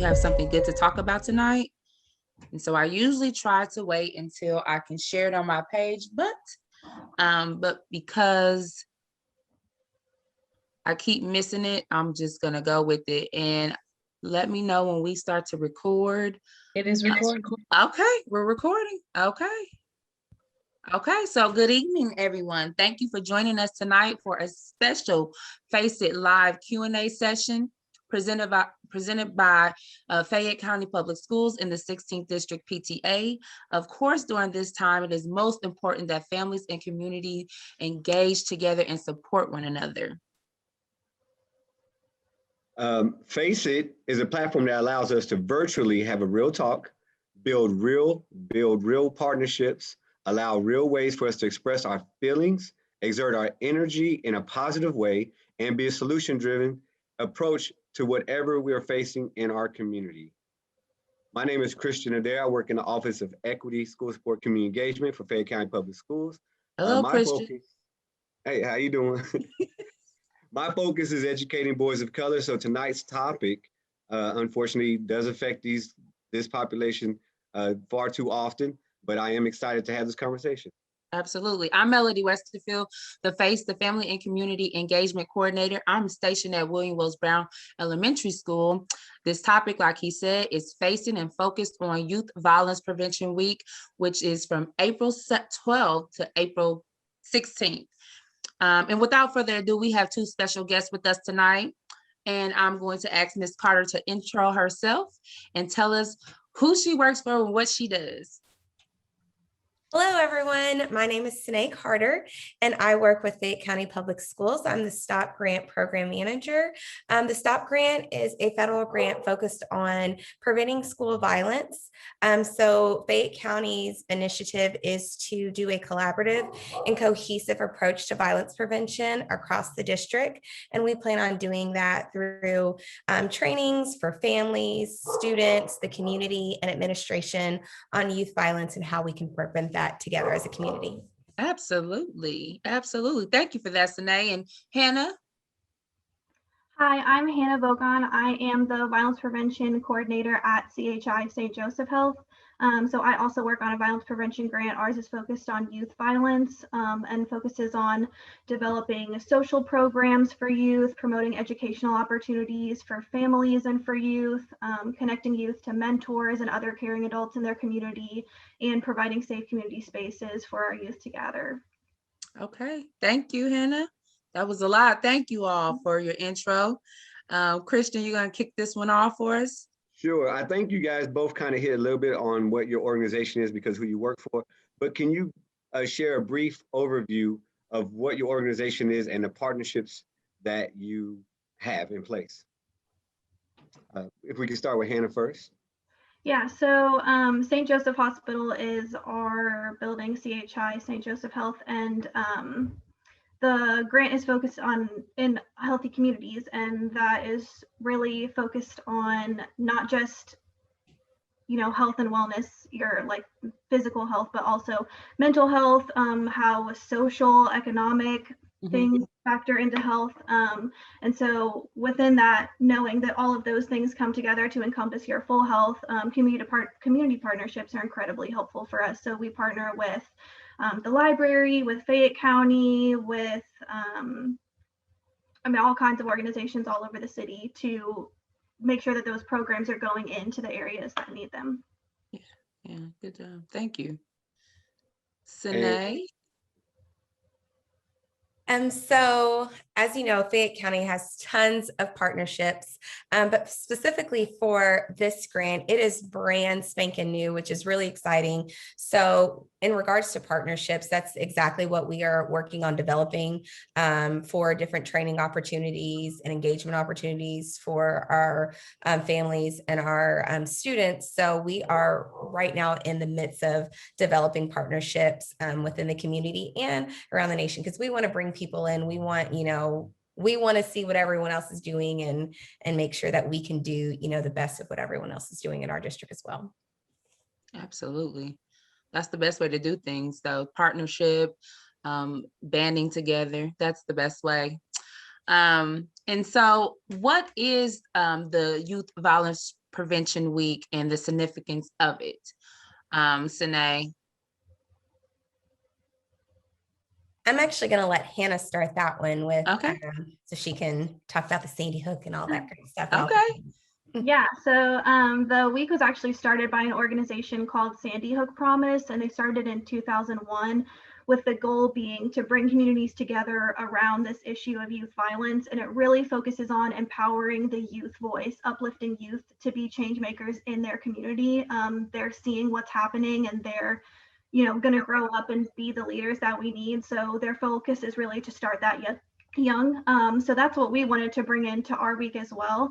have something good to talk about tonight. And so I usually try to wait until I can share it on my page, but because I keep missing it, I'm just gonna go with it. And let me know when we start to record. It is recording. Okay, we're recording. Okay, so good evening, everyone. Thank you for joining us tonight for a special Face It Live Q&A session presented by Fayette County Public Schools in the 16th District PTA. Of course, during this time, it is most important that families and community engage together and support one another. Face It is a platform that allows us to virtually have a real talk, build real partnerships, allow real ways for us to express our feelings, exert our energy in a positive way, and be a solution-driven approach to whatever we are facing in our community. My name is Christian Adair. I work in the Office of Equity, School Support, Community Engagement for Fayette County Public Schools. Hello, Christian. Hey, how you doing? My focus is educating boys of color. So tonight's topic, unfortunately, does affect this population far too often, but I am excited to have this conversation. Absolutely. I'm Melody Westerfield, the Family and Community Engagement Coordinator. I'm stationed at William Wells Brown Elementary School. This topic, like he said, is facing and focused on Youth Violence Prevention Week, which is from April 12th to April 16th. And without further ado, we have two special guests with us tonight. And I'm going to ask Ms. Carter to intro herself and tell us who she works for and what she does. Hello, everyone. My name is Sine Carter, and I work with Fayette County Public Schools. I'm the STOP Grant Program Manager. The STOP Grant is a federal grant focused on preventing school violence. So Fayette County's initiative is to do a collaborative and cohesive approach to violence prevention across the district. And we plan on doing that through trainings for families, students, the community, and administration on youth violence and how we can prevent that together as a community. Absolutely. Thank you for that, Sine. And Hannah? Hi, I'm Hannah Vogon. I am the Violence Prevention Coordinator at CHI St. Joseph Health. So I also work on a violence prevention grant. Ours is focused on youth violence and focuses on developing social programs for youth, promoting educational opportunities for families and for youth, connecting youth to mentors and other caring adults in their community, and providing safe community spaces for our youth to gather. Okay, thank you, Hannah. That was a lot. Thank you all for your intro. Christian, you're gonna kick this one off for us? Sure. I think you guys both kind of hit a little bit on what your organization is because who you work for, but can you share a brief overview of what your organization is and the partnerships that you have in place? If we can start with Hannah first. Yeah, so St. Joseph Hospital is our building, CHI St. Joseph Health, and the grant is focused on in healthy communities, and that is really focused on not just, health and wellness, your like physical health, but also mental health, how social, economic things factor into health. And so within that, knowing that all of those things come together to encompass your full health, community partnerships are incredibly helpful for us. So we partner with the library, with Fayette County, with all kinds of organizations all over the city to make sure that those programs are going into the areas that need them. Yeah, good job. Thank you. Sine? So as you know, Fayette County has tons of partnerships, but specifically for this grant, it is brand spanking new, which is really exciting. So in regards to partnerships, that's exactly what we are working on developing for different training opportunities and engagement opportunities for our families and our students. So we are right now in the midst of developing partnerships within the community and around the nation, because we want to bring people in. We want, we want to see what everyone else is doing and make sure that we can do, the best of what everyone else is doing in our district as well. Absolutely. That's the best way to do things, though. Partnership, banding together. That's the best way. And so what is the Youth Violence Prevention Week and the significance of it. Sine. I'm actually going to let Hannah start that one with, Okay. so she can talk about the Sandy Hook and all that great stuff. Okay. Yeah, so the week was actually started by an organization called Sandy Hook Promise, and they started in 2001 with the goal being to bring communities together around this issue of youth violence. And it really focuses on empowering the youth voice, uplifting youth to be change makers in their community. They're seeing what's happening, and they're going to grow up and be the leaders that we need. So their focus is really to start that young. So that's what we wanted to bring into our week as well.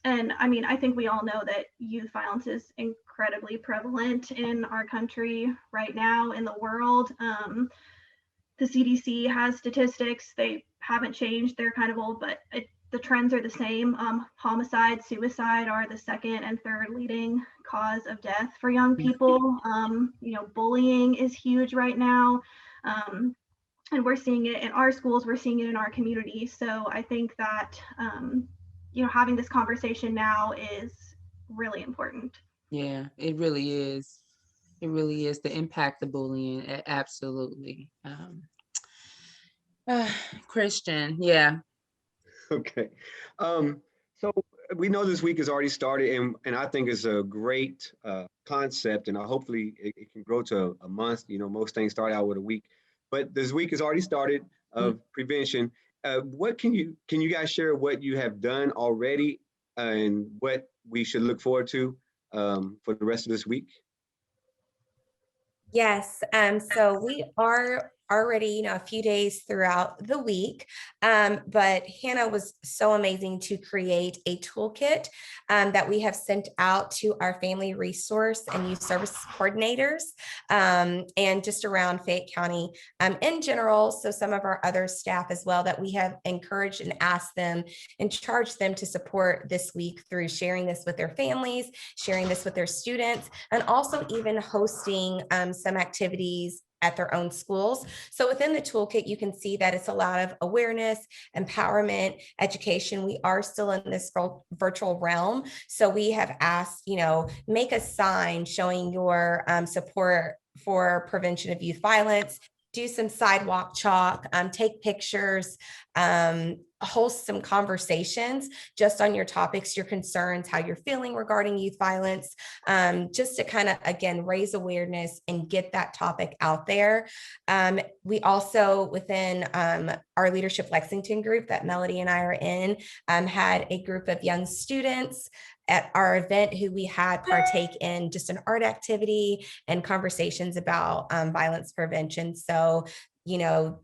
And I mean, I think we all know that youth violence is incredibly prevalent in our country right now, in the world. The CDC has statistics. They haven't changed. They're kind of old, but the trends are the same. Homicide, suicide are the second and third leading cause of death for young people. Bullying is huge right now. And we're seeing it in our schools, we're seeing it in our community. So I think that, having this conversation now is really important. Yeah, it really is. It really is, the impact of bullying. Absolutely. Christian, yeah. Okay. So we know this week has already started, and I think it's a great concept, and hopefully it can grow to a month. Most things start out with a week, but this week has already started of prevention. What can you guys share what you have done already and what we should look forward to for the rest of this week? Yes. So we are already, a few days throughout the week. But Hannah was so amazing to create a toolkit that we have sent out to our family resource and youth service coordinators and just around Fayette County in general. So some of our other staff as well that we have encouraged and asked them and charged them to support this week through sharing this with their families, sharing this with their students, and also even hosting some activities at their own schools. So within the toolkit, you can see that it's a lot of awareness, empowerment, education. We are still in this virtual realm. So we have asked, make a sign showing your support for prevention of youth violence, do some sidewalk chalk, take pictures, host some conversations just on your topics, your concerns, how you're feeling regarding youth violence, just to kind of, again, raise awareness and get that topic out there. We also, within our Leadership Lexington group that Melody and I are in, had a group of young students at our event who we had partake in just an art activity and conversations about violence prevention. So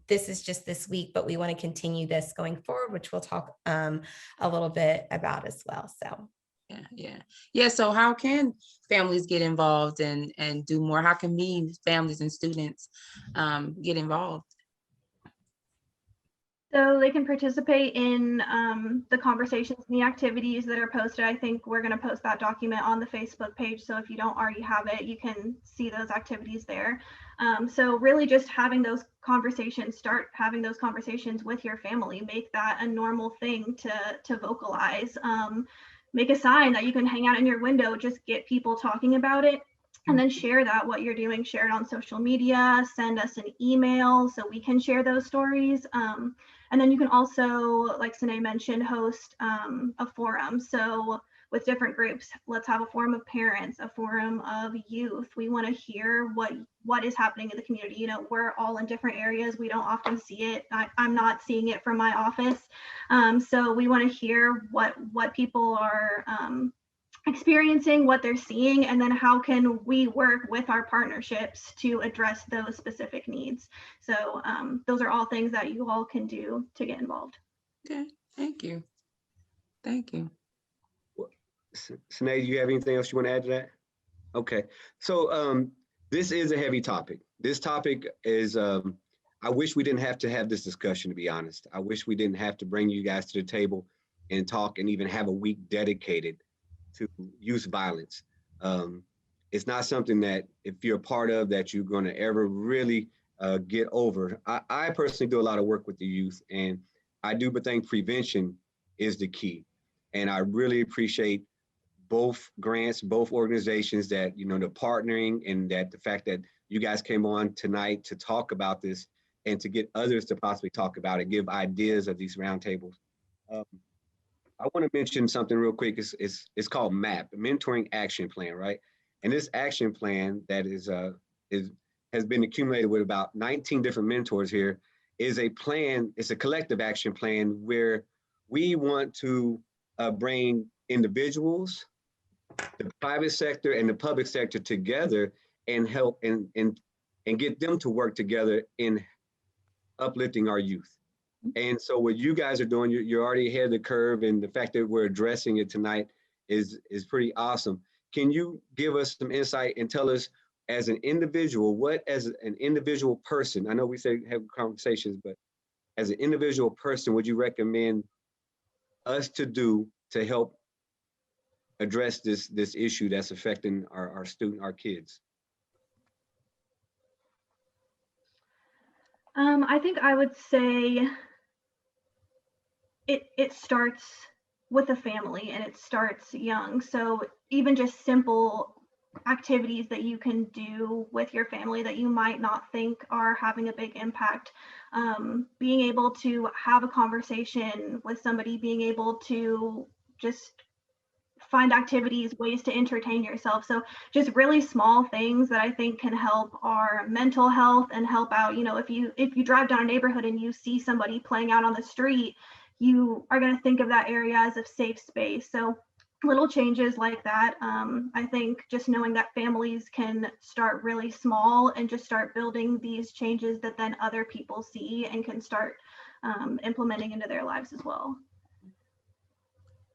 this is just this week, but we want to continue this going forward, which we'll talk a little bit about as well. So yeah. So how can families get involved and do more? How can families and students get involved? So they can participate in the conversations and the activities that are posted. I think we're going to post that document on the Facebook page. So if you don't already have it, you can see those activities there. So really just having those conversations, start having those conversations with your family, make that a normal thing to vocalize. Make a sign that you can hang out in your window, just get people talking about it. And then share what you're doing, share it on social media, send us an email so we can share those stories. And then you can also, like Sine mentioned, host a forum. So with different groups, let's have a forum of parents, a forum of youth. We want to hear what is happening in the community. We're all in different areas. We don't often see it. I'm not seeing it from my office. So we want to hear what people are experiencing, what they're seeing, and then how can we work with our partnerships to address those specific needs. So those are all things that you all can do to get involved. Okay, thank you. Sinead, do you have anything else you want to add to that? Okay, so this is a heavy topic. This topic is, I wish we didn't have to have this discussion, to be honest. I wish we didn't have to bring you guys to the table and talk and even have a week dedicated to youth violence. It's not something that if you're a part of that you're going to ever really get over. I personally do a lot of work with the youth, and I do think prevention is the key. And I really appreciate both grants, both organizations that, you know, the partnering, and that the fact that you guys came on tonight to talk about this and to get others to possibly talk about it, give ideas of these roundtables. I want to mention something real quick. It's called MAP, Mentoring Action Plan, right? And this action plan that is has been accumulated with about 19 different mentors here, is a plan. It's a collective action plan where we want to bring individuals, the private sector, and the public sector together and help and get them to work together in uplifting our youth. And so what you guys are doing, you're already ahead of the curve, and the fact that we're addressing it tonight is pretty awesome. Can you give us some insight and tell us, as an individual, what, as an individual person, I know we say have conversations, but as an individual person, would you recommend us to do to help address this issue that's affecting our kids? I think I would say it starts with a family, and it starts young. So even just simple activities that you can do with your family that you might not think are having a big impact. Being able to have a conversation with somebody, being able to just find activities, ways to entertain yourself. So just really small things that I think can help our mental health and help out. You know, if you drive down a neighborhood and you see somebody playing out on the street, you are going to think of that area as a safe space. So little changes like that. I think just knowing that families can start really small and just start building these changes that then other people see and can start implementing into their lives as well.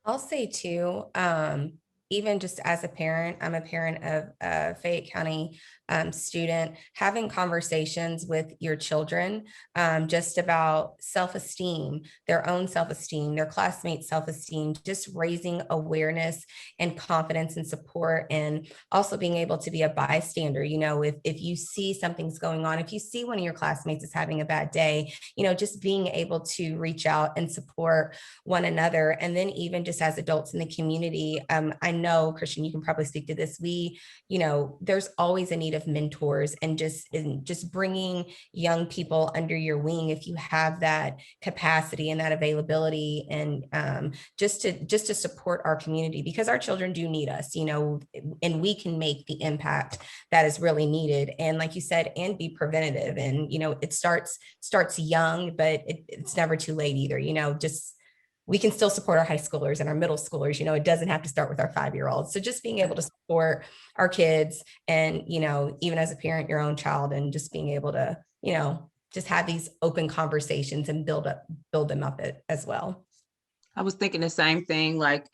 I'll say too, even just as a parent, I'm a parent of a Fayette County student, having conversations with your children just about self-esteem, their own self-esteem, their classmates' self-esteem, just raising awareness and confidence and support, and also being able to be a bystander. You know, if you see something's going on, if you see one of your classmates is having a bad day, you know, just being able to reach out and support one another. And then even just as adults in the community, I know, Christian, you can probably speak to this. You know, there's always a need of mentors, and just bringing young people under your wing, if you have that capacity and that availability, and just to support our community, because our children do need us, you know, and we can make the impact that is really needed. And like you said, and be preventative. And, you know, it starts young, but it's never too late either. You know, just we can still support our high schoolers and our middle schoolers. You know, it doesn't have to start with our 5-year-olds. So just being able to support our kids, and, you know, even as a parent, your own child, and just being able to, you know, just have these open conversations and build them up as well. I was thinking the same thing, like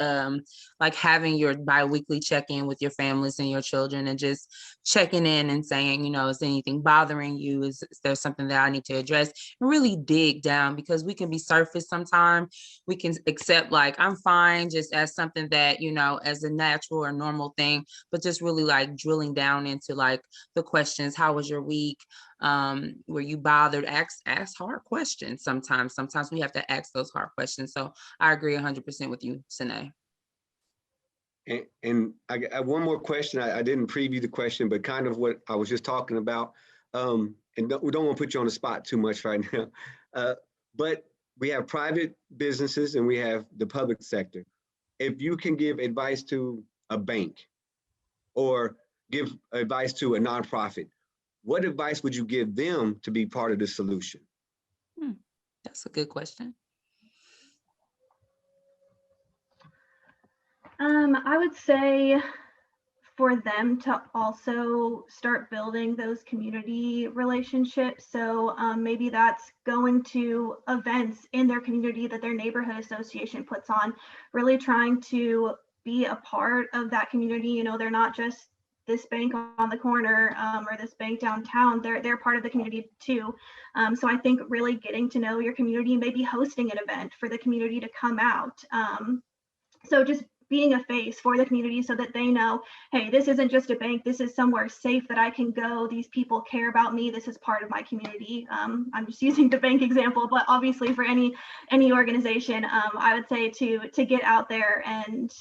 having your biweekly check-in with your families and your children, and just checking in and saying, you know, is anything bothering you? Is there something that I need to address? And really dig down, because we can be surface sometimes. We can accept like, I'm fine, just as something that, you know, as a natural or normal thing, but just really like drilling down into like the questions. How was your week? Were you bothered? Ask hard questions. Sometimes we have to ask those hard questions. So I agree 100% with you, Sine. And I got one more question. I didn't preview the question, but kind of what I was just talking about. And we don't want to put you on the spot too much right now. But we have private businesses and we have the public sector. If you can give advice to a bank or give advice to a nonprofit, what advice would you give them to be part of the solution? That's a good question. I would say for them to also start building those community relationships. So maybe that's going to events in their community that their neighborhood association puts on, really trying to be a part of that community. You know, they're not just this bank on the corner or this bank downtown. They're part of the community too. So I think really getting to know your community, maybe hosting an event for the community to come out. So just being a face for the community so that they know, hey, this isn't just a bank, this is somewhere safe that I can go. These people care about me. This is part of my community. I'm just using the bank example, but obviously for any organization, I would say to get out there and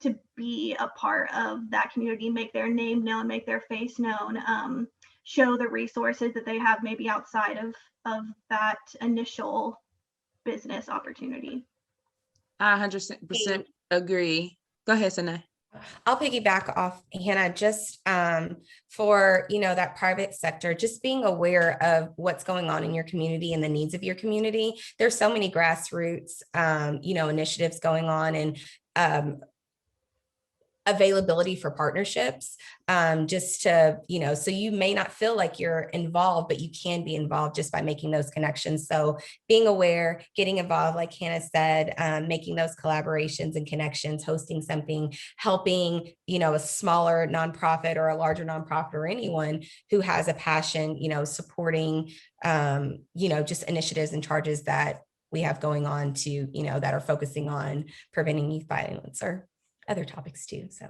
to be a part of that community, make their name known, make their face known, show the resources that they have maybe outside of that initial business opportunity. I 100% agree. Go ahead, Sanaa. I'll piggyback off Hannah, just for, that private sector, just being aware of what's going on in your community and the needs of your community. There's so many grassroots, initiatives going on, and availability for partnerships, just to, so you may not feel like you're involved, but you can be involved just by making those connections. So being aware, getting involved, like Hannah said, making those collaborations and connections, hosting something, helping, a smaller nonprofit or a larger nonprofit or anyone who has a passion, supporting, just initiatives and charges that we have going on to, that are focusing on preventing youth violence or other topics too. So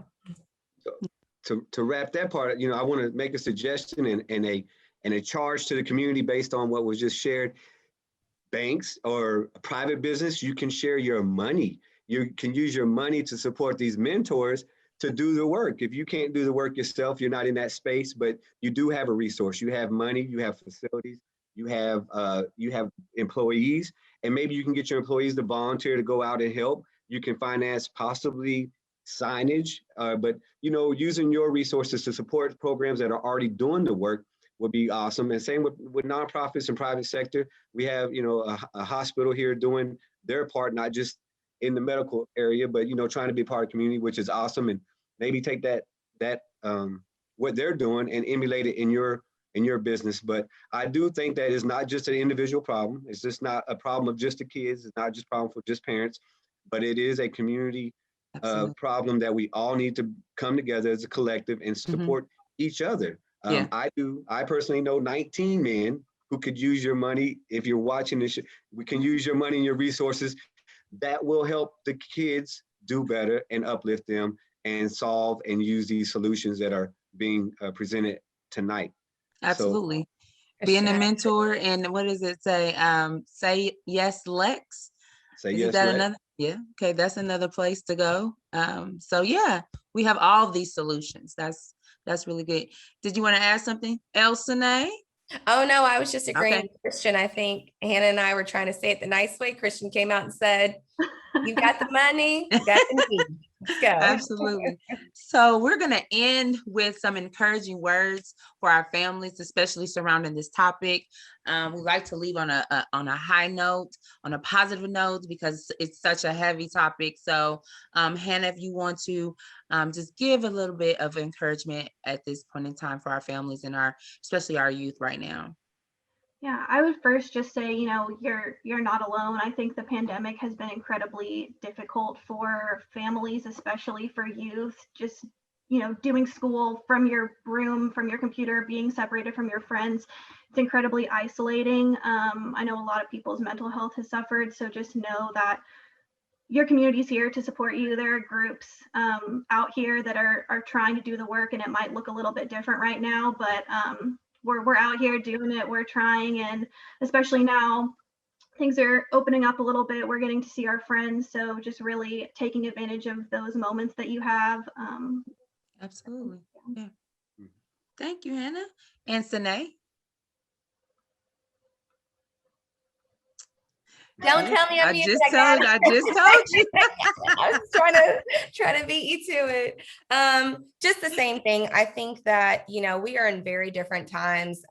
to wrap that part, I want to make a suggestion and a charge to the community based on what was just shared. Banks or a private business, you can share your money. You can use your money to support these mentors to do the work. If you can't do the work yourself, you're not in that space, but you do have a resource. You have money, you have facilities, you have employees, and maybe you can get your employees to volunteer to go out and help. You can finance possibly signage, but using your resources to support programs that are already doing the work would be awesome. And same with nonprofits and private sector. We have a hospital here doing their part, not just in the medical area, but trying to be part of the community, which is awesome. And maybe take that what they're doing and emulate it in your business. But I do think that it's not just an individual problem. It's just not a problem of just the kids. It's not just a problem for just parents, but it is a community problem that we all need to come together as a collective and support each other. I personally know 19 men who could use your money. If you're watching this, we can use your money and your resources that will help the kids do better and uplift them and solve and use these solutions that are being presented tonight. Absolutely. So, being a mentor, and what does it say? Say yes, Lex. Say Is yes, that Lex. another? Yeah. Okay, that's another place to go. So yeah, we have all these solutions. That's really good. Did you want to add something else, Sanaa? Oh no, I was just agreeing with Christian. I think Hannah and I were trying to say it the nice way. Christian came out and said, "You got the money, you got the need. Let's go." Absolutely. So we're going to end with some encouraging words for our families, especially surrounding this topic. We like to leave on a high note, on a positive note, because it's such a heavy topic. So Hannah, if you want to just give a little bit of encouragement at this point in time for our families and especially our youth right now. Yeah, I would first just say, you're not alone. I think the pandemic has been incredibly difficult for families, especially for youth, just, doing school from your room, from your computer, being separated from your friends. It's incredibly isolating. I know a lot of people's mental health has suffered. So just know that your community's here to support you. There are groups out here that are trying to do the work, and it might look a little bit different right now, but we're out here doing it. We're trying, and especially now things are opening up a little bit. We're getting to see our friends, so just really taking advantage of those moments that you have. Absolutely. Yeah. Thank you, Hannah. And Sanaa? Don't tell me I just told you. I was trying to beat you to it. Just the same thing. I think that, we are in very different times,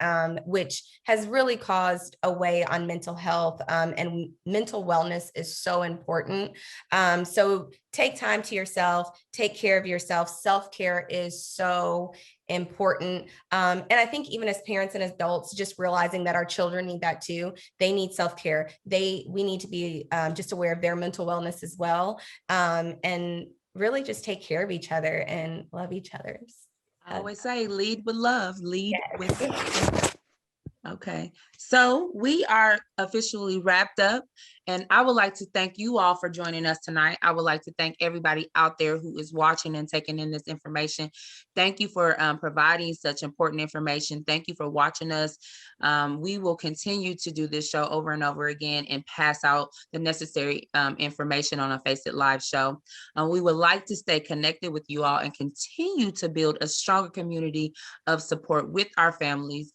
which has really caused a weigh on mental health, and mental wellness is so important. So take time to yourself, take care of yourself. Self-care is so important. And I think even as parents and adults, just realizing that our children need that too. They need self-care. We need to be just aware of their mental wellness as well. And really just take care of each other and love each other. I always say lead with love, lead with love. Okay, so we are officially wrapped up, And I would like to thank you all for joining us tonight. I would like to thank everybody out there who is watching and taking in this information. Thank you for providing such important information. Thank you for watching us. We will continue to do this show over and over again and pass out the necessary information on a Face It Live show. We would like to stay connected with you all and continue to build a stronger community of support with our families.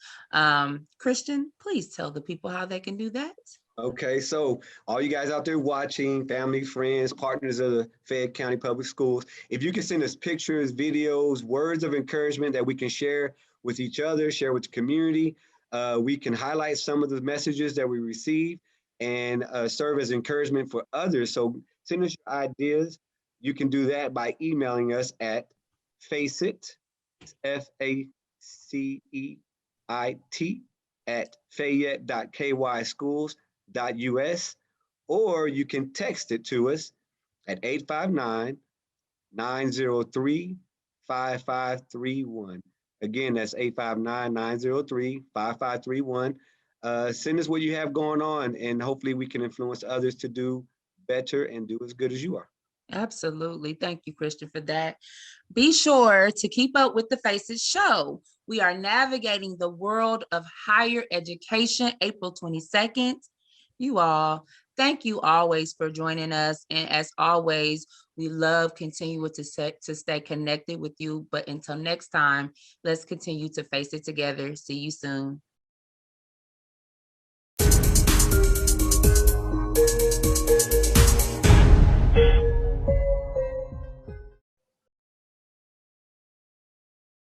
Christian, please tell the people how they can do that. Okay, so all you guys out there watching, family, friends, partners of the Fayette County Public Schools, if you can send us pictures, videos, words of encouragement that we can share with each other, share with the community, we can highlight some of the messages that we receive and serve as encouragement for others. So send us your ideas. You can do that by emailing us at FACEIT, FACEIT, at fayette.kyschools.us, or you can text it to us at 859-903-5531. Again, that's 859-903-5531. Send us what you have going on, and hopefully we can influence others to do better and do as good as you are. Absolutely. Thank you, Christian, for that. Be sure to keep up with the Face It show. We are navigating the world of higher education, April 22nd. You all, thank you always for joining us. And as always, we love continuing to stay connected with you. But until next time, let's continue to face it together. See you soon.